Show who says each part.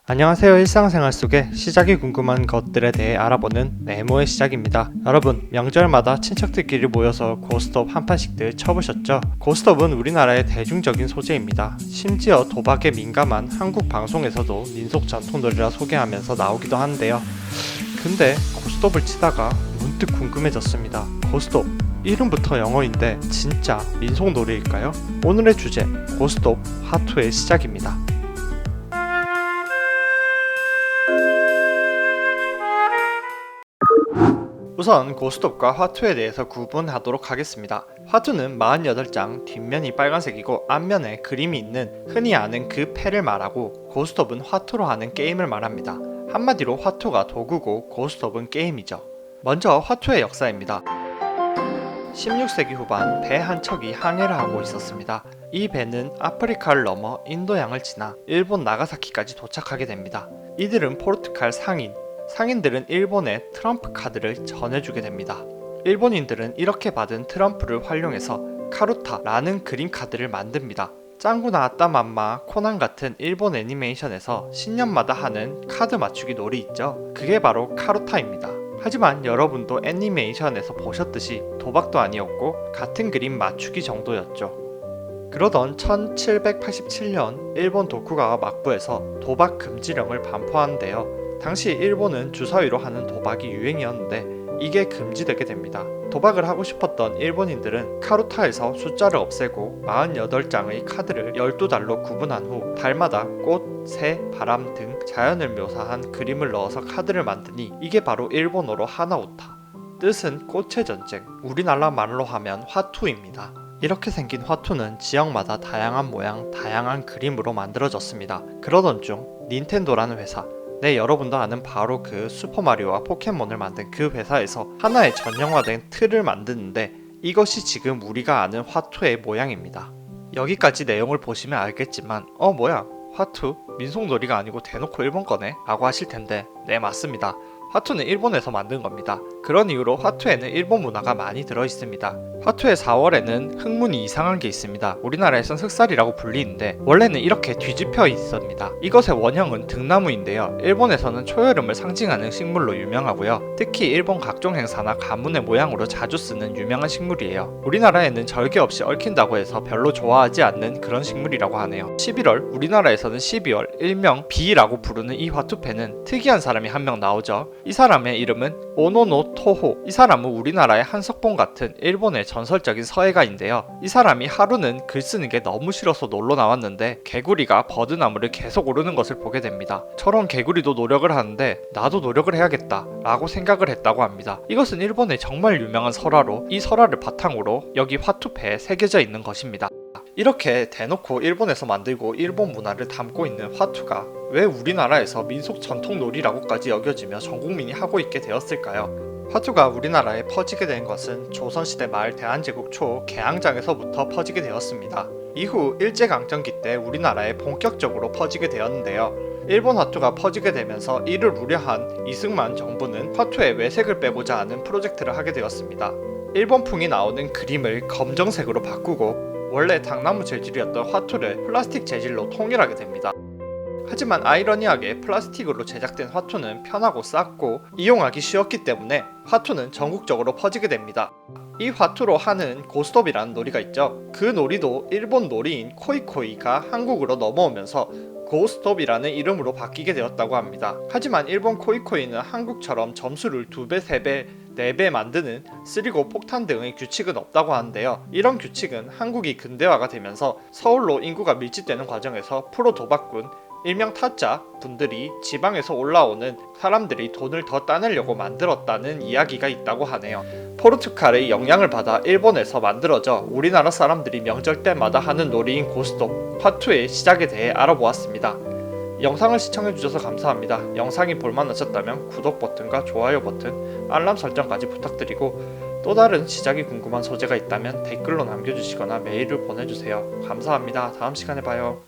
Speaker 1: 안녕하세요. 일상생활 속에 시작이 궁금한 것들에 대해 알아보는 네모의 시작입니다. 여러분, 명절마다 친척들끼리 모여서 고스톱 한 판씩들 쳐보셨죠? 고스톱은 우리나라의 대중적인 소재입니다. 심지어 도박에 민감한 한국 방송에서도 민속 전통놀이라 소개하면서 나오기도 하는데요. 근데 고스톱을 치다가 문득 궁금해졌습니다. 고스톱, 이름부터 영어인데 진짜 민속놀이일까요? 오늘의 주제, 고스톱 화투의 시작입니다. 우선 고스톱과 화투에 대해서 구분하도록 하겠습니다. 화투는 48장, 뒷면이 빨간색이고 앞면에 그림이 있는 흔히 아는 그 패를 말하고, 고스톱은 화투로 하는 게임을 말합니다. 한마디로 화투가 도구고 고스톱은 게임이죠. 먼저 화투의 역사입니다. 16세기 후반 배 한 척이 항해를 하고 있었습니다. 이 배는 아프리카를 넘어 인도양을 지나 일본 나가사키까지 도착하게 됩니다. 이들은 포르투갈 상인들은 일본에 트럼프 카드를 전해주게 됩니다. 일본인들은 이렇게 받은 트럼프를 활용해서 카루타라는 그림 카드를 만듭니다. 짱구 나왔다 맘마, 코난 같은 일본 애니메이션에서 신년마다 하는 카드 맞추기 놀이 있죠? 그게 바로 카루타입니다. 하지만 여러분도 애니메이션에서 보셨듯이 도박도 아니었고 같은 그림 맞추기 정도였죠. 그러던 1787년 일본 도쿠가와 막부에서 도박 금지령을 반포하는데요. 당시 일본은 주사위로 하는 도박이 유행이었는데 이게 금지되게 됩니다. 도박을 하고 싶었던 일본인들은 카루타에서 숫자를 없애고 48장의 카드를 12달로 구분한 후 달마다 꽃, 새, 바람 등 자연을 묘사한 그림을 넣어서 카드를 만드니 이게 바로 일본어로 하나오타, 뜻은 꽃의 전쟁, 우리나라 말로 하면 화투입니다. 이렇게 생긴 화투는 지역마다 다양한 모양, 다양한 그림으로 만들어졌습니다. 그러던 중 닌텐도라는 회사, 여러분도 아는 바로 그 슈퍼마리오와 포켓몬을 만든 그 회사에서 하나의 전형화된 틀을 만드는데 이것이 지금 우리가 아는 화투의 모양입니다. 여기까지 내용을 보시면 알겠지만 뭐야, 화투? 민속놀이가 아니고 대놓고 일본 거네? 라고 하실 텐데, 네, 맞습니다. 화투는 일본에서 만든 겁니다. 그런 이유로 화투에는 일본 문화가 많이 들어있습니다. 화투의 4월에는 흙무늬 이상한 게 있습니다. 우리나라에선 흑살이라고 불리는데 원래는 이렇게 뒤집혀 있습니다. 이것의 원형은 등나무인데요. 일본에서는 초여름을 상징하는 식물로 유명하고요. 특히 일본 각종 행사나 가문의 모양으로 자주 쓰는 유명한 식물이에요. 우리나라에는 절개 없이 얽힌다고 해서 별로 좋아하지 않는 그런 식물이라고 하네요. 11월, 우리나라에서는 12월, 일명 비라고 부르는 이 화투패는 특이한 사람이 한 명 나오죠. 이 사람의 이름은 오노노 토호. 이 사람은 우리나라의 한석봉 같은 일본의 전설적인 서예가인데요. 이 사람이 하루는 글 쓰는 게 너무 싫어서 놀러 나왔는데 개구리가 버드나무를 계속 오르는 것을 보게 됩니다. 저런 개구리도 노력을 하는데 나도 노력을 해야겠다 라고 생각을 했다고 합니다. 이것은 일본의 정말 유명한 설화로 이 설화를 바탕으로 여기 화투패에 새겨져 있는 것입니다. 이렇게 대놓고 일본에서 만들고 일본 문화를 담고 있는 화투가 왜 우리나라에서 민속 전통놀이라고까지 여겨지며 전국민이 하고 있게 되었을까요? 화투가 우리나라에 퍼지게 된 것은 조선시대 말 대한제국 초 개항장에서부터 퍼지게 되었습니다. 이후 일제강점기 때 우리나라에 본격적으로 퍼지게 되었는데요. 일본 화투가 퍼지게 되면서 이를 우려한 이승만 정부는 화투에 외색을 빼고자 하는 프로젝트를 하게 되었습니다. 일본풍이 나오는 그림을 검정색으로 바꾸고 원래 당나무 재질이었던 화투를 플라스틱 재질로 통일하게 됩니다. 하지만 아이러니하게 플라스틱으로 제작된 화투는 편하고 쌌고 이용하기 쉬웠기 때문에 화투는 전국적으로 퍼지게 됩니다. 이 화투로 하는 고스톱이라는 놀이가 있죠. 그 놀이도 일본 놀이인 코이코이가 한국으로 넘어오면서 고스톱이라는 이름으로 바뀌게 되었다고 합니다. 하지만 일본 코이코이는 한국처럼 점수를 2배, 3배, 4배 만드는 쓰리고 폭탄 등의 규칙은 없다고 하는데요. 이런 규칙은 한국이 근대화가 되면서 서울로 인구가 밀집되는 과정에서 프로 도박꾼, 일명 타짜 분들이 지방에서 올라오는 사람들이 돈을 더 따내려고 만들었다는 이야기가 있다고 하네요. 포르투갈의 영향을 받아 일본에서 만들어져 우리나라 사람들이 명절 때마다 하는 놀이인 고스톱, 화투의 시작에 대해 알아보았습니다. 영상을 시청해주셔서 감사합니다. 영상이 볼만하셨다면 구독 버튼과 좋아요 버튼, 알람 설정까지 부탁드리고 또 다른 시작이 궁금한 소재가 있다면 댓글로 남겨주시거나 메일을 보내주세요. 감사합니다. 다음 시간에 봐요.